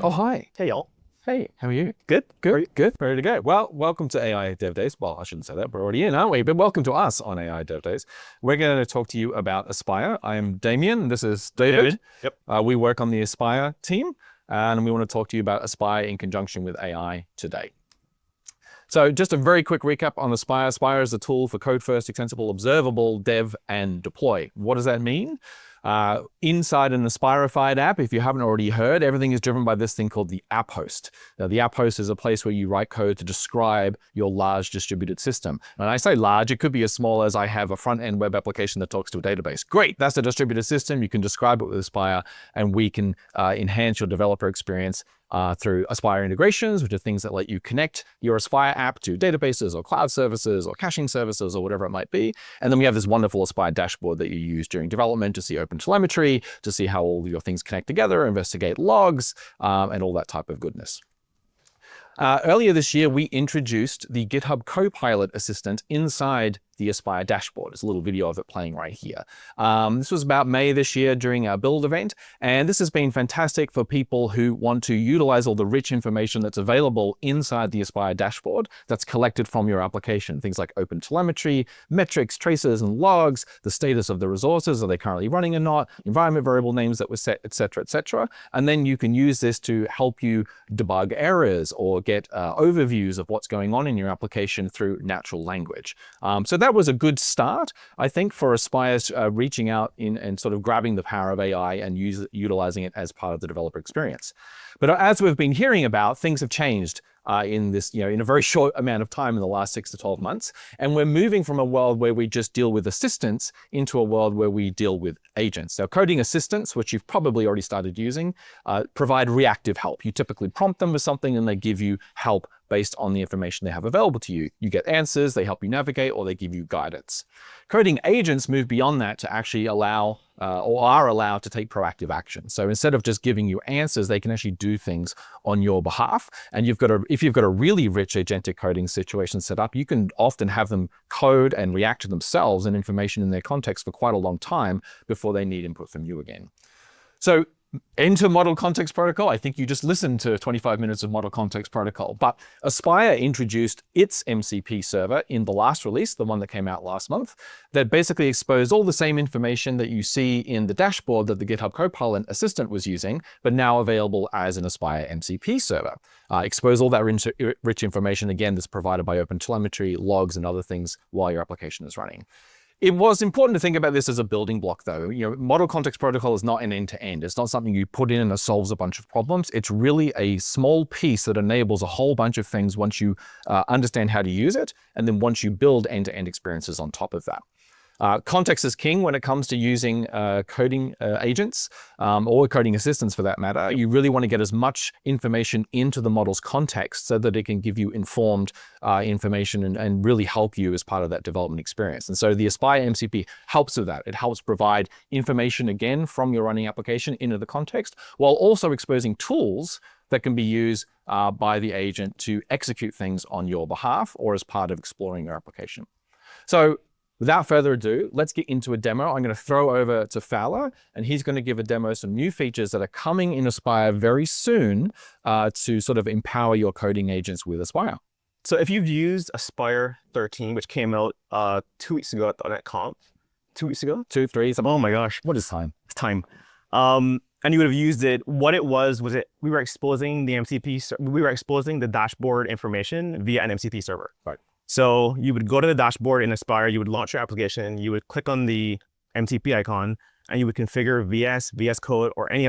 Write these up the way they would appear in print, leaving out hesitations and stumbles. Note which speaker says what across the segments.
Speaker 1: Oh, hi.
Speaker 2: Hey, y'all.
Speaker 1: Hey, how are you?
Speaker 2: Good?
Speaker 1: Good, good. Ready to go. Well, welcome to AI Dev Days. Well, I shouldn't say that. We're already in, aren't we? But welcome to us on AI Dev Days. We're going to talk to you about Aspire. I am Damian. This is David.
Speaker 2: Yep.
Speaker 1: We work on the Aspire team, and we want to talk to you about Aspire in conjunction with AI today. So just a very quick recap on Aspire. Aspire is a tool for code-first, extensible, observable, dev, and deploy. What does that mean? Inside an Aspirified app, if you haven't already heard, everything is driven by this thing called the app host. Now, the app host is a place where you write code to describe your large distributed system. And I say large, it could be as small as I have a front-end web application that talks to a database. Great, that's a distributed system. You can describe it with Aspire, and we can enhance your developer experience through Aspire integrations, which are things that let you connect your Aspire app to databases or cloud services or caching services or whatever it might be. And then we have this wonderful Aspire dashboard that you use during development to see open telemetry, to see how all your things connect together, investigate logs, and all that type of goodness. Earlier this year, we introduced the GitHub Copilot assistant inside the Aspire dashboard. There's a little video of it playing right here. This was about May this year during our build event, and this has been fantastic for people who want to utilize all the rich information that's available inside the Aspire dashboard that's collected from your application. Things like open telemetry, metrics, traces, and logs, the status of the resources, are they currently running or not, environment variable names that were set, etc., etc. And then you can use this to help you debug errors or get overviews of what's going on in your application through natural language. So that was a good start, I think, for Aspire's reaching out in and sort of grabbing the power of AI and utilizing it as part of the developer experience. But as we've been hearing about, things have changed in this, in a very short amount of time in the last 6 to 12 months. And we're moving from a world where we just deal with assistants into a world where we deal with agents. Now, coding assistants, which you've probably already started using, provide reactive help. You typically prompt them with something and they give you help based on the information they have available to you. You get answers, they help you navigate, or they give you guidance. Coding agents move beyond that to actually allow or are allowed to take proactive action. So instead of just giving you answers, they can actually do things on your behalf. And if you've got a really rich agentic coding situation set up, you can often have them code and react to themselves and information in their context for quite a long time before they need input from you again. So into Model Context Protocol, I think you just listened to 25 minutes of Model Context Protocol, but Aspire introduced its MCP server in the last release, the one that came out last month, that basically exposed all the same information that you see in the dashboard that the GitHub Copilot assistant was using, but now available as an Aspire MCP server. Expose all that rich information, again, that's provided by OpenTelemetry, logs, and other things while your application is running. It was important to think about this as a building block, though. Model Context Protocol is not an end-to-end. It's not something you put in and it solves a bunch of problems. It's really a small piece that enables a whole bunch of things once you understand how to use it, and then once you build end-to-end experiences on top of that. Context is king when it comes to using coding agents or coding assistants for that matter. You really want to get as much information into the model's context so that it can give you informed information and really help you as part of that development experience. And so the Aspire MCP helps with that. It helps provide information again from your running application into the context while also exposing tools that can be used by the agent to execute things on your behalf or as part of exploring your application. So without further ado, let's get into a demo. I'm going to throw over to Fowler, and he's going to give a demo some new features that are coming in Aspire very soon to sort of empower your coding agents with Aspire.
Speaker 2: So if you've used Aspire 13, which came out 2 weeks ago at .NET-Conf, 2 weeks ago?
Speaker 1: 2, 3, something.
Speaker 2: Oh my gosh.
Speaker 1: What is time?
Speaker 2: It's time. And you would have used it. What it was we were exposing the MCP, we were exposing the dashboard information via an MCP server.
Speaker 1: Right.
Speaker 2: So you would go to the dashboard in Aspire, you would launch your application, you would click on the MCP icon, and you would configure VS Code, or any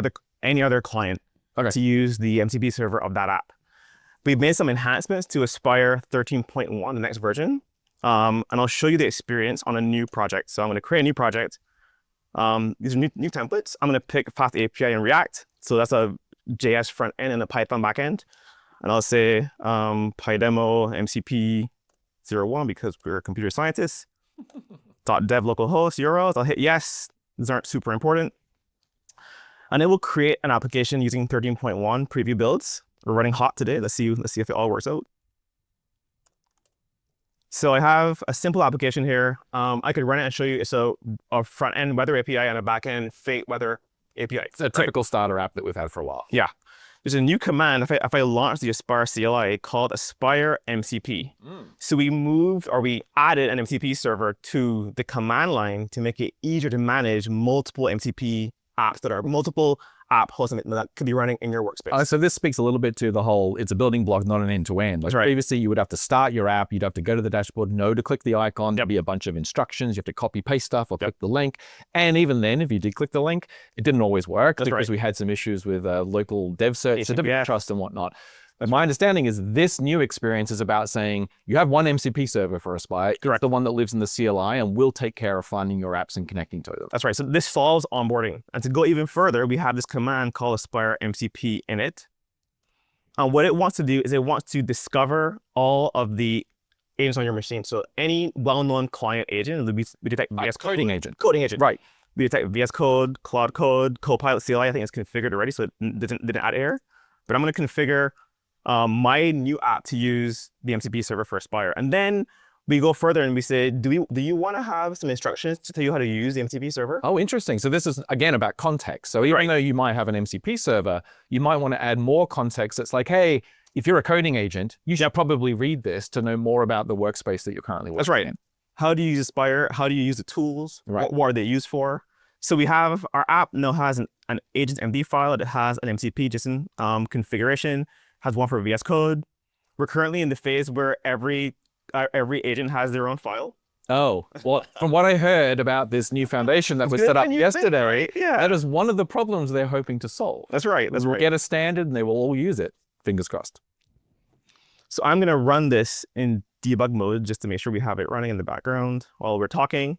Speaker 2: other client to use the MCP server of that app. We've made some enhancements to Aspire 13.1, the next version, and I'll show you the experience on a new project. So I'm going to create a new project. These are new templates. I'm going to pick Fast API and React. So that's a JS front end and a Python back end. And I'll say pydemo MCP 01 because we're computer scientists. .dev localhost URLs. I'll hit yes. These aren't super important. And it will create an application using 13.1 preview builds. We're running hot today. Let's see if it all works out. So I have a simple application here. I could run it and show you. So a front end weather API and a back end fate weather API.
Speaker 1: It's a typical starter app that we've had for a while.
Speaker 2: Yeah. there's a new command if I launch the Aspire CLI called Aspire MCP. So we added an MCP server to the command line to make it easier to manage multiple MCP apps that are multiple app hosts that could be running in your workspace.
Speaker 1: So this speaks a little bit to the whole, it's a building block, not an end-to-end. Like previously, you would have to start your app, you'd have to go to the dashboard, know to click the icon, there'd be a bunch of instructions, you have to copy paste stuff or click the link. And even then, if you did click the link, it didn't always work because we had some issues with local dev search, certificate trust and whatnot. But my understanding is this new experience is about saying you have one MCP server for Aspire, the one that lives in the CLI, and we'll take care of finding your apps and connecting to them.
Speaker 2: That's right. So this solves onboarding. And to go even further, we have this command called Aspire MCP init. And what it wants to do is it wants to discover all of the agents on your machine. So any well-known client agent, we detect VS Code.
Speaker 1: Coding agent.
Speaker 2: Coding agent.
Speaker 1: Right.
Speaker 2: We detect VS Code, Claude Code, Copilot CLI. I think it's configured already, so it didn't add error. But I'm going to configure my new app to use the MCP server for Aspire. And then we go further and we say, do you want to have some instructions to tell you how to use the MCP server?
Speaker 1: Oh, interesting. So this is, again, about context. So even though you might have an MCP server, you might want to add more context. It's like, hey, if you're a coding agent, you should probably read this to know more about the workspace that you're currently working in.
Speaker 2: How do you use Aspire? How do you use the tools? What are they used for? So we have, our app now has an agent MD file. It has an MCP JSON configuration, has one for VS Code. We're currently in the phase where every agent has their own file.
Speaker 1: Oh, well, from what I heard about this new foundation that was set up yesterday, that is one of the problems they're hoping to solve.
Speaker 2: That's right.
Speaker 1: We'll get a standard and they will all use it. Fingers crossed.
Speaker 2: So I'm going to run this in debug mode just to make sure we have it running in the background while we're talking.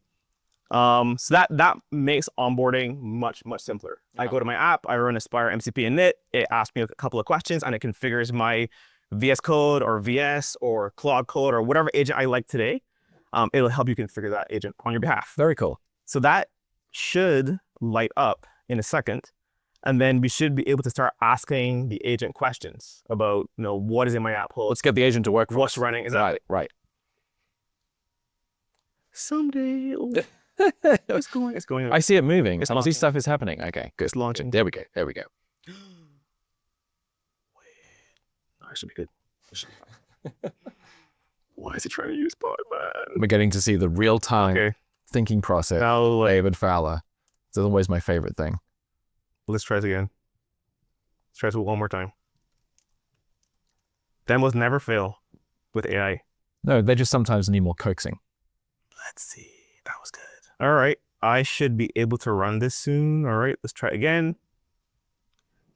Speaker 2: So that makes onboarding much simpler. I go to my app, I run Aspire MCP init, it asks me a couple of questions, and it configures my VS Code or VS or Claude Code or whatever agent I like today. It'll help you configure that agent on your behalf.
Speaker 1: Very cool.
Speaker 2: So that should light up in a second, and then we should be able to start asking the agent questions about, what is in my app host.
Speaker 1: Let's get the agent to work for
Speaker 2: what's
Speaker 1: us.
Speaker 2: running. Exactly.
Speaker 1: Right.
Speaker 2: Someday. It's going.
Speaker 1: I see it moving. I see stuff is happening. Okay, good.
Speaker 2: It's launching.
Speaker 1: There we go.
Speaker 2: Wait. No, it should be good. Why is he trying to use Podman?
Speaker 1: We're getting to see the real-time thinking process. David Fowler. It's always my favorite thing.
Speaker 2: Let's try it again. Let's try it one more time. Demos never fail with AI.
Speaker 1: No, they just sometimes need more coaxing.
Speaker 2: Let's see. That was good. All right. I should be able to run this soon. All right. Let's try again.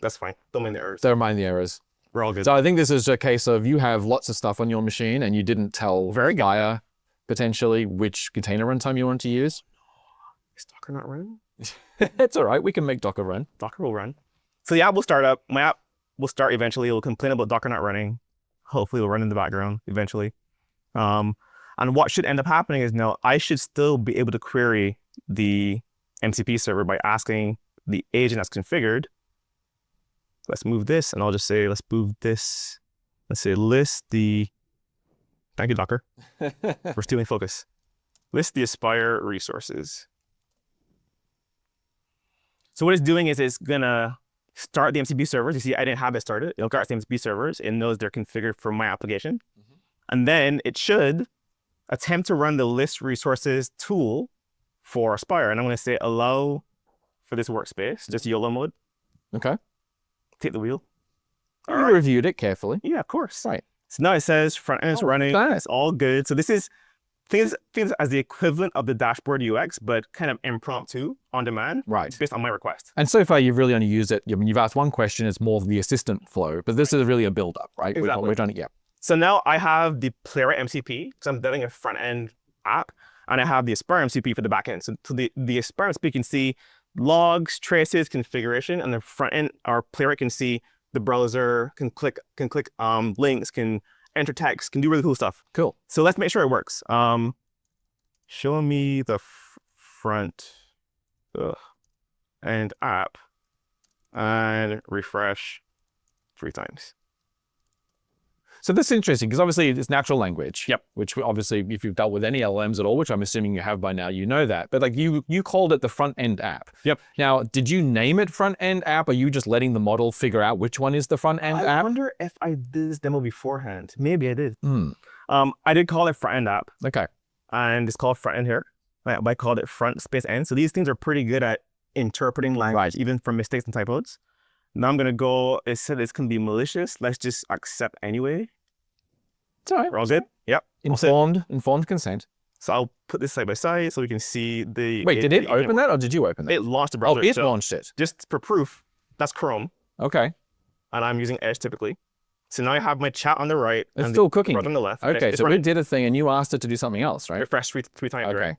Speaker 2: That's fine. Don't mind the errors.
Speaker 1: Don't mind the errors.
Speaker 2: We're all good.
Speaker 1: So I think this is a case of you have lots of stuff on your machine and you didn't tell Gaia potentially which container runtime you want to use.
Speaker 2: Is Docker not running?
Speaker 1: It's all right. We can make Docker run.
Speaker 2: Docker will run. So the app will start up. My app will start eventually. It'll complain about Docker not running. Hopefully it'll run in the background eventually. And what should end up happening is now I should still be able to query the MCP server by asking the agent that's configured. Let's move this, and I'll just say, let's move this. Let's say list the, thank you, Docker, for stealing focus. List the Aspire resources. So what it's doing is it's gonna start the MCP servers. You see, I didn't have it started. It'll start the MCP servers. It knows they're configured for my application. And then it should attempt to run the list resources tool for Aspire. And I'm going to say allow for this workspace, just YOLO mode.
Speaker 1: Okay.
Speaker 2: Take the wheel.
Speaker 1: You reviewed it carefully.
Speaker 2: Yeah, of course.
Speaker 1: Right.
Speaker 2: So now it says front end is running. It's all good. So this is things as the equivalent of the dashboard UX, but kind of impromptu on demand.
Speaker 1: Right.
Speaker 2: Based on my request.
Speaker 1: And so far you've really only used it. I mean, you've asked one question. It's more of the assistant flow, but this is really a build up, right?
Speaker 2: Exactly.
Speaker 1: We've done it. Yeah.
Speaker 2: So now I have the Playwright MCP, because I'm building a front-end app, and I have the Aspire MCP for the back-end. So the Aspire MCP can see logs, traces, configuration, and the front-end, our Playwright can see the browser, can click links, can enter text, can do really cool stuff.
Speaker 1: Cool.
Speaker 2: So let's make sure it works. Show me the front end app, and refresh 3 times.
Speaker 1: So this is interesting because obviously it's natural language.
Speaker 2: Yep.
Speaker 1: Which obviously, if you've dealt with any LLMs at all, which I'm assuming you have by now, you know that. But like you called it the front end app.
Speaker 2: Yep.
Speaker 1: Now, did you name it front end app? Or are you just letting the model figure out which one is the front end app?
Speaker 2: I wonder if I did this demo beforehand. Maybe I did. I did call it front end app.
Speaker 1: Okay.
Speaker 2: And it's called front end here. I called it front space end. So these things are pretty good at interpreting language, even from mistakes and typos. Now I'm going to go, it said it's going to be malicious. Let's just accept anyway.
Speaker 1: It's all right.
Speaker 2: We're all good? Yep.
Speaker 1: Informed consent.
Speaker 2: So I'll put this side by side so we can see the...
Speaker 1: Wait, did it open that or did you open it?
Speaker 2: It launched the browser.
Speaker 1: Oh, it launched it.
Speaker 2: Just for proof, that's Chrome.
Speaker 1: Okay.
Speaker 2: And I'm using Edge typically. So now I have my chat on the right.
Speaker 1: It's
Speaker 2: and
Speaker 1: still cooking.
Speaker 2: On the left.
Speaker 1: Okay, so it did a thing and you asked it to do something else, right?
Speaker 2: Refresh three times.
Speaker 1: Okay.
Speaker 2: Right?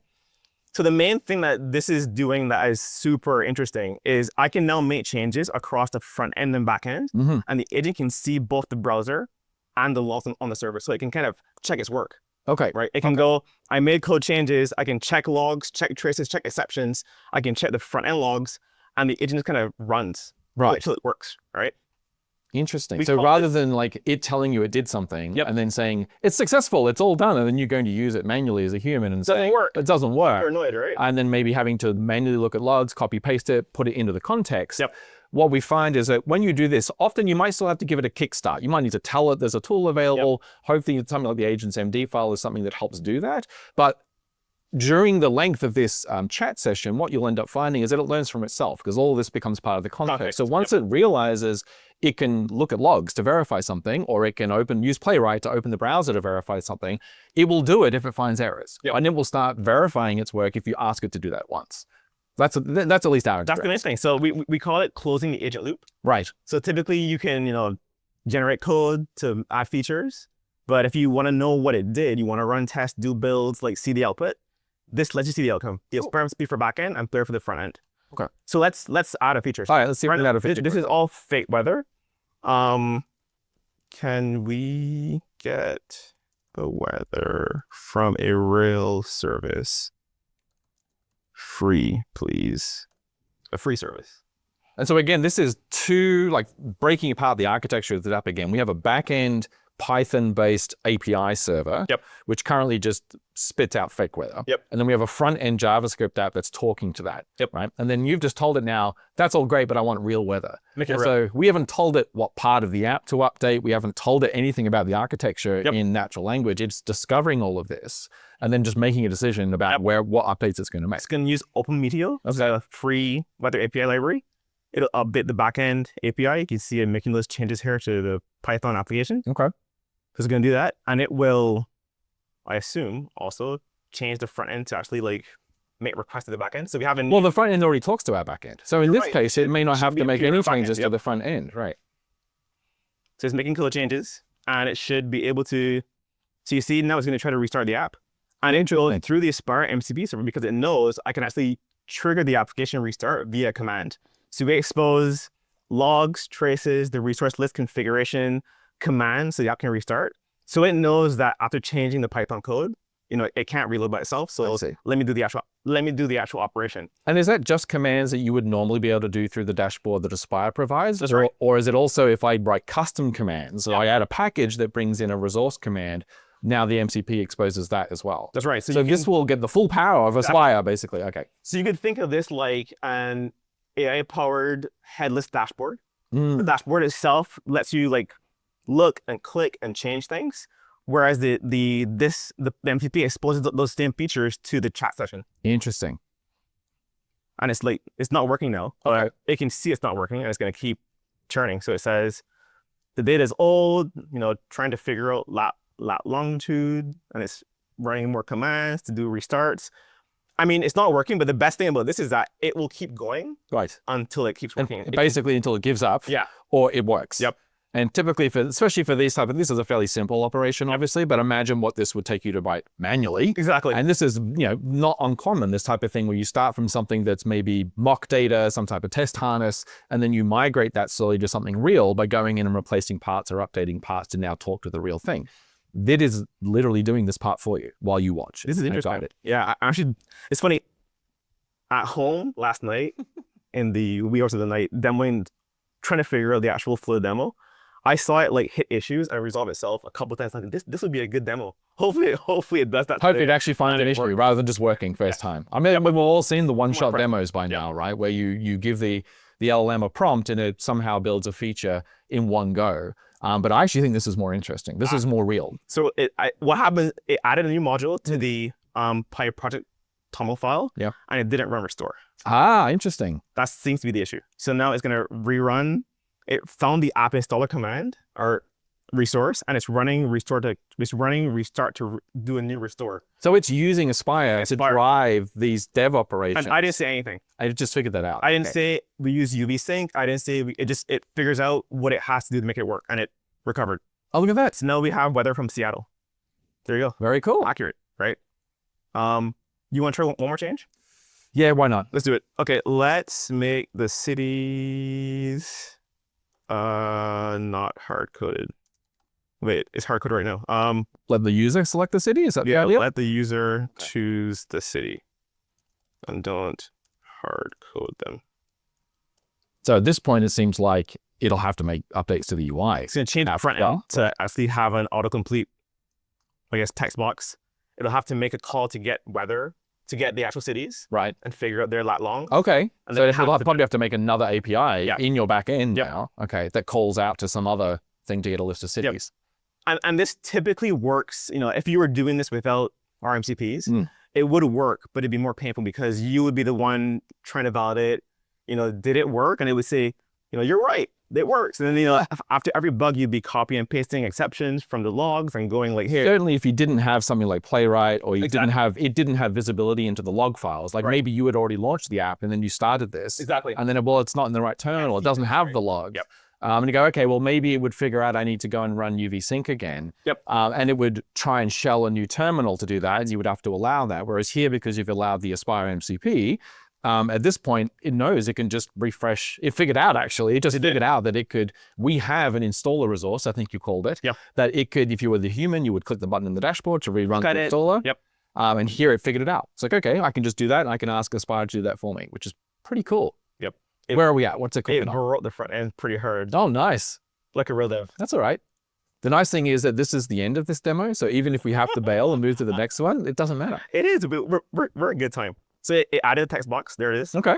Speaker 2: So the main thing that this is doing that is super interesting is I can now make changes across the front end and back end, and the agent can see both the browser and the logs on the server. So it can kind of check its work.
Speaker 1: Okay.
Speaker 2: Right? It can go, I made code changes, I can check logs, check traces, check exceptions, I can check the front end logs, and the agent just kind of runs until it works, right?
Speaker 1: Interesting. So rather than like it telling you it did something and then saying it's successful, it's all done, and then you're going to use it manually as a human and saying it doesn't work.
Speaker 2: You're annoyed, right?
Speaker 1: And then maybe having to manually look at logs, copy paste it, put it into the context. What we find is that when you do this, often you might still have to give it a kickstart. You might need to tell it there's a tool available. Hopefully something like the agent's MD file is something that helps do that. But during the length of this chat session, what you'll end up finding is that it learns from itself because all of this becomes part of the context. So once it realizes it can look at logs to verify something, or it can use Playwright to open the browser to verify something, it will do it if it finds errors. And it will start verifying its work if you ask it to do that once. That's at least our experience.
Speaker 2: That's the nice thing. So we call it closing the agent loop.
Speaker 1: Right.
Speaker 2: So typically you can, generate code to add features, but if you want to know what it did, you want to run tests, do builds, like see the output, this lets you see the outcome. The experiments be for back end and player for the front end.
Speaker 1: Okay.
Speaker 2: So let's add a feature.
Speaker 1: All right, let's see if we can add a feature.
Speaker 2: This is all fake weather. Can we get the weather from a real service? Free, please. A free service.
Speaker 1: And so again, this is breaking apart the architecture of the app again. We have a back-end Python-based API server, which currently just spits out fake weather. And then we have a front-end JavaScript app that's talking to that, right? And then you've just told it now, that's all great, but I want real weather. So we haven't told it what part of the app to update. We haven't told it anything about the architecture in natural language. It's discovering all of this and then just making a decision about what updates it's going to make.
Speaker 2: It's going to use OpenMeteor, a free weather API library. It'll update the backend API. You can see it making those changes here to the Python application.
Speaker 1: Okay.
Speaker 2: So it's going to do that. And it will, I assume, also change the front end to actually make requests to the back end. So we haven't...
Speaker 1: Well, the front end already talks to our back end. So in this case, it may not have to make any changes to the front end, right?
Speaker 2: So it's making code changes and it should be able to... So you see now it's going to try to restart the app. And it will through the Aspire MCP server because it knows I can actually trigger the application restart via command. So we expose logs, traces, the resource list configuration, command so the app can restart. So it knows that after changing the Python code, it can't reload by itself. So let me do the actual operation.
Speaker 1: And is that just commands that you would normally be able to do through the dashboard that Aspire provides?
Speaker 2: That's right.
Speaker 1: Or is it also if I write custom commands, so I add a package that brings in a resource command, now the MCP exposes that as well?
Speaker 2: That's right.
Speaker 1: So this will get the full power of Aspire, basically. Okay.
Speaker 2: So you could think of this like an AI-powered headless dashboard. The dashboard itself lets you look and click and change things, whereas the MCP exposes those same features to the chat session.
Speaker 1: Interesting.
Speaker 2: And it's not working now. It can see it's not working and it's going to keep churning. So it says the data is old, trying to figure out lat longitude, and it's running more commands to do restarts. I mean, it's not working, but the best thing about this is that it will keep going until it keeps working.
Speaker 1: Basically until it gives up or it works. And typically, especially for these this is a fairly simple operation, obviously, but imagine what this would take you to write manually.
Speaker 2: Exactly.
Speaker 1: And this is, not uncommon, this type of thing where you start from something that's maybe mock data, some type of test harness, and then you migrate that slowly to something real by going in and replacing parts or updating parts to now talk to the real thing. That is literally doing this part for you while you watch.
Speaker 2: This is interesting. Yeah, actually, it's funny. At home last night, in the wee hours of the night, demoing, trying to figure out the actual flow demo, I saw it like hit issues and resolve itself a couple times. Like this would be a good demo. Hopefully it does that.
Speaker 1: Hopefully it actually finds an issue rather than just working first time. I mean, we've all seen the one-shot demos by now, right? Where you give the LLM a prompt and it somehow builds a feature in one go. But I actually think this is more interesting. This is more real.
Speaker 2: So what happened? It added a new module to the project TOML file, and it didn't run restore.
Speaker 1: Ah, interesting.
Speaker 2: That seems to be the issue. So now it's gonna rerun. It found the app installer command or resource, and it's running restart to do a new restore.
Speaker 1: So it's using Aspire to drive these dev operations.
Speaker 2: And I didn't say anything.
Speaker 1: I just figured that out.
Speaker 2: I didn't say we use UV sync. I didn't say it figures out what it has to do to make it work, and it recovered.
Speaker 1: Oh, look at that.
Speaker 2: So now we have weather from Seattle. There you go.
Speaker 1: Very cool.
Speaker 2: Accurate, right? You want to try one more change?
Speaker 1: Yeah, why not?
Speaker 2: Let's do it. Okay, let's make the cities not hard-coded. Wait, it's hard-coded right now.
Speaker 1: Let the user select the city? Is that the idea?
Speaker 2: Let the user choose the city and don't hard-code them.
Speaker 1: So at this point, it seems like it'll have to make updates to the UI.
Speaker 2: It's going to change that front end to actually have an autocomplete, I guess, text box. It'll have to make a call to get weather, to get the actual cities,
Speaker 1: right,
Speaker 2: and figure out they're that long.
Speaker 1: Okay, and so it'll probably have to make another API in your back end now, okay, that calls out to some other thing to get a list of cities.
Speaker 2: And this typically works, if you were doing this without RMCPs, it would work, but it'd be more painful because you would be the one trying to validate, did it work? And it would say, you're right, it works. And then, after every bug, you'd be copy and pasting exceptions from the logs and going like here.
Speaker 1: Certainly if you didn't have something like Playwright or you didn't have visibility into the log files, like maybe you had already launched the app and then you started this.
Speaker 2: Exactly.
Speaker 1: And then, it's not in the right terminal. It doesn't have the log. And you go, okay, well, maybe it would figure out I need to go and run UV sync again. And it would try and shell a new terminal to do that. And you would have to allow that. Whereas here, because you've allowed the Aspire MCP, at this point, it knows it can just refresh. It figured out, actually. It just figured out that we have an installer resource, I think you called it, that it could, if you were the human, you would click the button in the dashboard to rerun the installer. And here it figured it out. It's like, okay, I can just do that. And I can ask Aspire to do that for me, which is pretty cool. Where are we at? What's it called?
Speaker 2: It wrote the front end pretty hard.
Speaker 1: Oh, nice.
Speaker 2: Like a real dev.
Speaker 1: That's all right. The nice thing is that this is the end of this demo. So even if we have to bail and move to the next one, it doesn't matter.
Speaker 2: It is, but we're in good time. So it added a text box. There it is.
Speaker 1: Okay.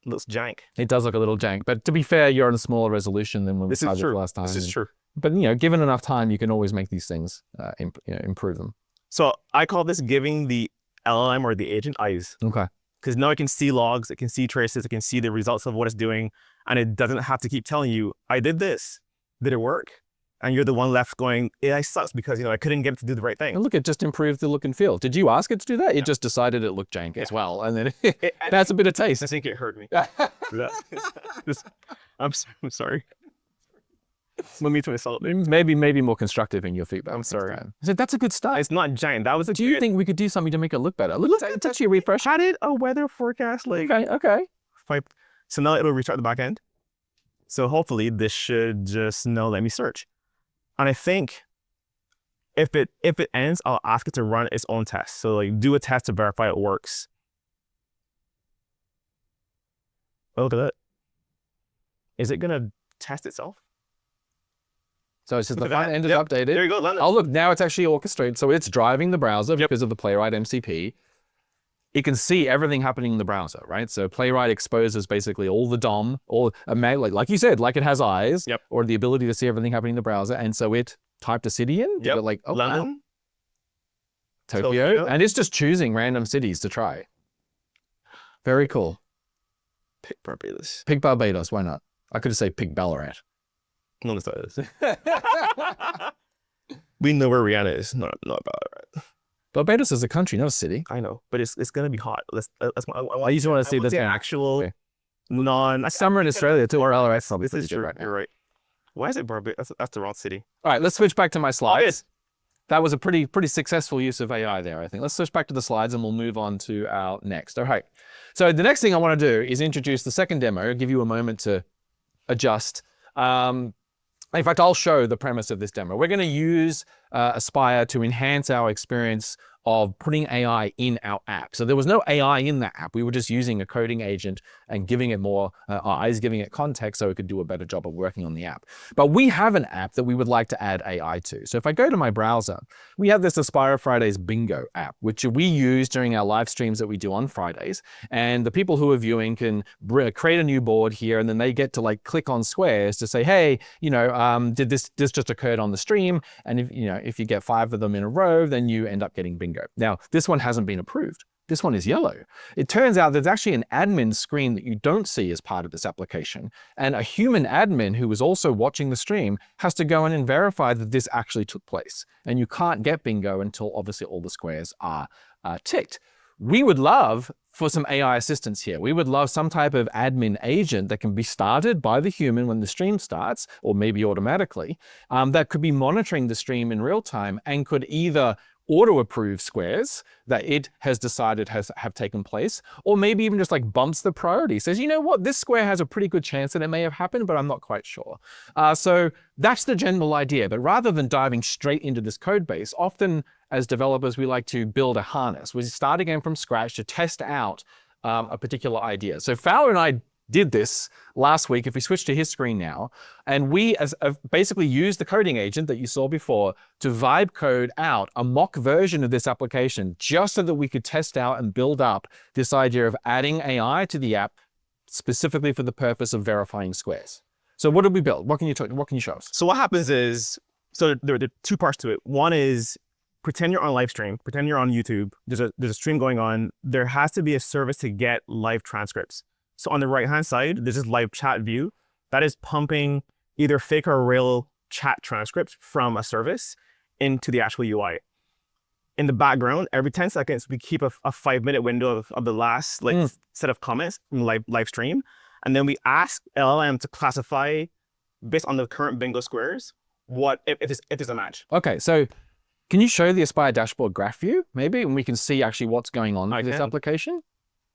Speaker 2: Looks jank.
Speaker 1: It does look a little jank. But to be fair, you're on a smaller resolution than when we started last time.
Speaker 2: This is true.
Speaker 1: But, given enough time, you can always make these things, improve them.
Speaker 2: So I call this giving the LLM or the agent eyes.
Speaker 1: Okay.
Speaker 2: Because now it can see logs, it can see traces, it can see the results of what it's doing, and it doesn't have to keep telling you, I did this. Did it work? And you're the one left going, AI sucks because, I couldn't get it to do the right thing.
Speaker 1: And look, it just improved the look and feel. Did you ask it to do that? It just decided it looked jank as well. And then that's a bit of taste.
Speaker 2: I think it hurt me. I'm sorry. Let me to insult.
Speaker 1: Maybe more constructive in your feedback.
Speaker 2: I'm sorry.
Speaker 1: I said, that's a good start.
Speaker 2: It's not giant. That was
Speaker 1: Do you think we could do something to make it look better? Look, it's actually a refresh.
Speaker 2: Added a weather forecast link.
Speaker 1: Okay.
Speaker 2: So now it'll restart the back end. So hopefully this should just let me search. And I think if it ends, I'll ask it to run its own test. So do a test to verify it works. Oh, look at that. Is it gonna test itself?
Speaker 1: So it says the front end is updated.
Speaker 2: There you go, London.
Speaker 1: Oh, look, now it's actually orchestrated. So it's driving the browser because of the Playwright MCP. It can see everything happening in the browser, right? So Playwright exposes basically all the DOM, or like you said, like it has eyes, or the ability to see everything happening in the browser. And so it typed a city in, like, oh,
Speaker 2: London,
Speaker 1: wow. Tokyo, and it's just choosing random cities to try. Very cool.
Speaker 2: Pick Barbados.
Speaker 1: Pick Barbados, why not? I could have said pick Ballarat.
Speaker 2: No, that's not it. We know where Rihanna is, not Ballarat.
Speaker 1: Barbados is a country, not a city.
Speaker 2: I know, but it's gonna be hot. I
Speaker 1: just want to see the
Speaker 2: actual non.
Speaker 1: Summer in Australia too. Or Ballarat.
Speaker 2: This is true. You're right. Why is it Barbados? That's the wrong city.
Speaker 1: All right, let's switch back to my slides. That was a pretty successful use of AI there, I think. Let's switch back to the slides and we'll move on to our next. All right. So the next thing I want to do is introduce the second demo, give you a moment to adjust. In fact, I'll show the premise of this demo. We're going to use Aspire to enhance our experience of putting AI in our app. So there was no AI in that app. We were just using a coding agent and giving it more eyes, giving it context so it could do a better job of working on the app. But we have an app that we would like to add AI to. So if I go to my browser, we have this Aspire Fridays Bingo app, which we use during our live streams that we do on Fridays. And the people who are viewing can create a new board here, and then they get to like click on squares to say, hey, did this just occurred on the stream? And if you get 5 of them in a row, then you end up getting bingo. Now, this one hasn't been approved. This one is yellow. It turns out there's actually an admin screen that you don't see as part of this application. And a human admin who was also watching the stream has to go in and verify that this actually took place. And you can't get bingo until obviously all the squares are ticked. We would love for some AI assistance here. We would love some type of admin agent that can be started by the human when the stream starts, or maybe automatically, that could be monitoring the stream in real time and could either auto-approve squares that it has decided have taken place, or maybe even just like bumps the priority, says, you know what, this square has a pretty good chance that it may have happened, but I'm not quite sure. So that's the general idea. But rather than diving straight into this code base, often as developers, we like to build a harness. We start again from scratch to test out a particular idea. So Fowler and I did this last week. If we switch to his screen now, and we basically used the coding agent that you saw before to vibe code out a mock version of this application, just so that we could test out and build up this idea of adding AI to the app specifically for the purpose of verifying squares. So what did we build? What can you show us?
Speaker 2: So what happens is, so there are 2 parts to it. One is, pretend you're on live stream, pretend you're on YouTube, there's a stream going on. There has to be a service to get live transcripts. So on the right-hand side, there's this live chat view that is pumping either fake or real chat transcripts from a service into the actual UI. In the background, every 10 seconds, we keep a 5-minute window of the last set of comments from the live stream. And then we ask LLM to classify, based on the current bingo squares, if there's a match.
Speaker 1: Okay, so can you show the Aspire dashboard graph view, maybe, and we can see actually what's going on with this application?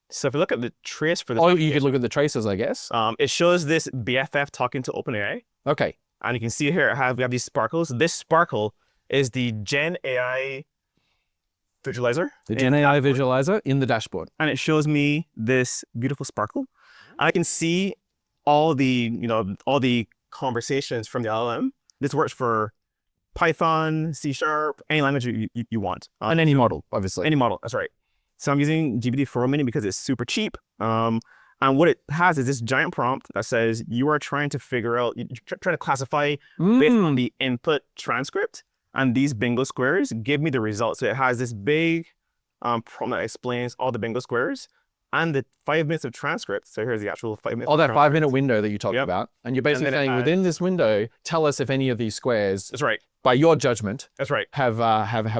Speaker 2: So if you look at the trace for this,
Speaker 1: you could look at the traces, I guess.
Speaker 2: It shows this BFF talking to OpenAI.
Speaker 1: Okay.
Speaker 2: And you can see here, we have these sparkles. This sparkle is the GenAI visualizer.
Speaker 1: The GenAI visualizer in the dashboard.
Speaker 2: And it shows me this beautiful sparkle. I can see all the conversations from the LLM. This works for Python, C#, any language you want.
Speaker 1: And any model, obviously.
Speaker 2: Any model, that's right. So I'm using GPT-4 Mini because it's super cheap. And what it has is this giant prompt that says, you are trying to figure out, you're trying to classify based on the input transcript, and these bingo squares give me the results. So it has this big prompt that explains all the bingo squares and the 5 minutes of transcript. So here's the actual 5 minutes.
Speaker 1: Oh, that 5-minute window that you talked about. And you're basically saying within this window, tell us if any of these squares,
Speaker 2: that's right,
Speaker 1: by your judgment,
Speaker 2: that's right,
Speaker 1: have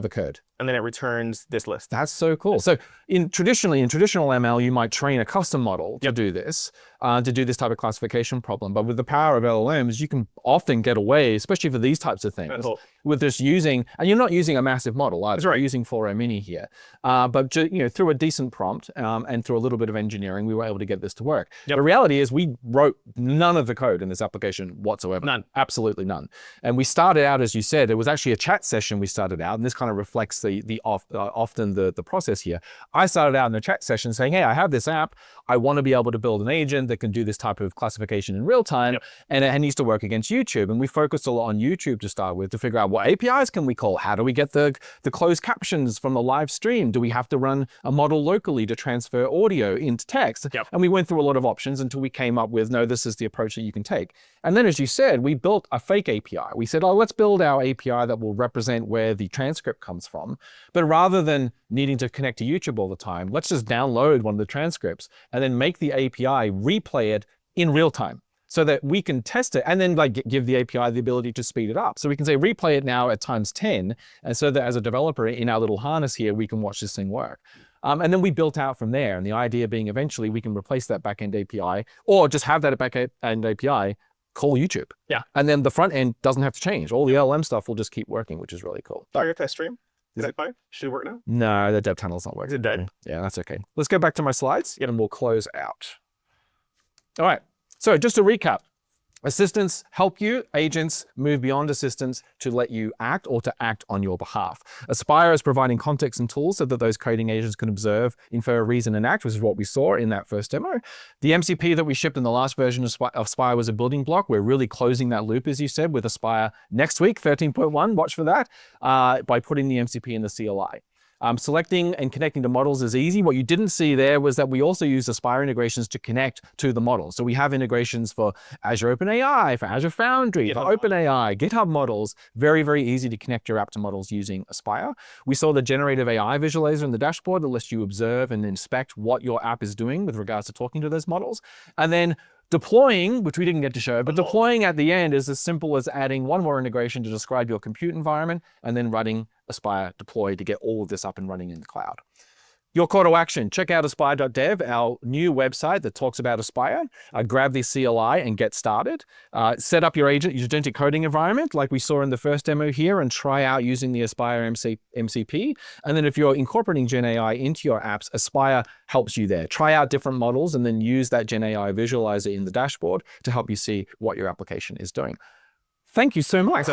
Speaker 1: occurred.
Speaker 2: And then it returns this list.
Speaker 1: That's so cool. So in traditional ML, you might train a custom model to do this type of classification problem. But with the power of LLMs, you can often get away, especially for these types of things, with just using, and you're not using a massive model either.
Speaker 2: That's right.
Speaker 1: You're using 4O Mini here. But through a decent prompt and through a little bit of engineering, we were able to get this to work. Yep. The reality is we wrote none of the code in this application whatsoever.
Speaker 2: None.
Speaker 1: Absolutely none. And we started out, as you said, it was actually a chat session we started out, and this kind of reflects often the process here. I started out in a chat session saying, hey, I have this app. I want to be able to build an agent that can do this type of classification in real time, and it needs to work against YouTube. And we focused a lot on YouTube to start with to figure out what APIs can we call? How do we get the closed captions from the live stream? Do we have to run a model locally to transfer audio into text? And we went through a lot of options until we came up with, no, this is the approach that you can take. And then, as you said, we built a fake API. We said, oh, let's build our API that will represent where the transcript comes from. But rather than needing to connect to YouTube all the time, let's just download one of the transcripts and then make the API replay it in real time so that we can test it and then give the API the ability to speed it up. So we can say replay it now at times 10. And so that as a developer in our little harness here, we can watch this thing work. And then we built out from there. And the idea being eventually we can replace that backend API or just have that backend API call YouTube. And then the front end doesn't have to change. All the LLM stuff will just keep working, which is really cool.
Speaker 2: Target test stream. Is that fine? Should it work now?
Speaker 1: No, the dev tunnel's not working.
Speaker 2: Is it dead?
Speaker 1: Yeah, that's okay. Let's go back to my slides and we'll close out. All right. So just to recap, Assistants help you, agents move beyond assistants to let you act or to act on your behalf. Aspire is providing context and tools so that those coding agents can observe, infer, reason, and act, which is what we saw in that first demo. The MCP that we shipped in the last version of Aspire was a building block. We're really closing that loop, as you said, with Aspire next week, 13.1, watch for that, by putting the MCP in the CLI. Selecting and connecting to models is easy. What you didn't see there was that we also use Aspire integrations to connect to the models. So we have integrations for Azure OpenAI, for Azure Foundry, for OpenAI, GitHub models. Very, very easy to connect your app to models using Aspire. We saw the generative AI visualizer in the dashboard that lets you observe and inspect what your app is doing with regards to talking to those models. And then deploying, which we didn't get to show, but deploying at the end is as simple as adding one more integration to describe your compute environment and then running Aspire deploy to get all of this up and running in the cloud. Your call to action, check out aspire.dev, our new website that talks about Aspire. Grab the CLI and get started. Set up your agentic coding environment like we saw in the first demo here and try out using the Aspire MCP. And then if you're incorporating GenAI into your apps, Aspire helps you there. Try out different models and then use that GenAI visualizer in the dashboard to help you see what your application is doing. Thank you so much.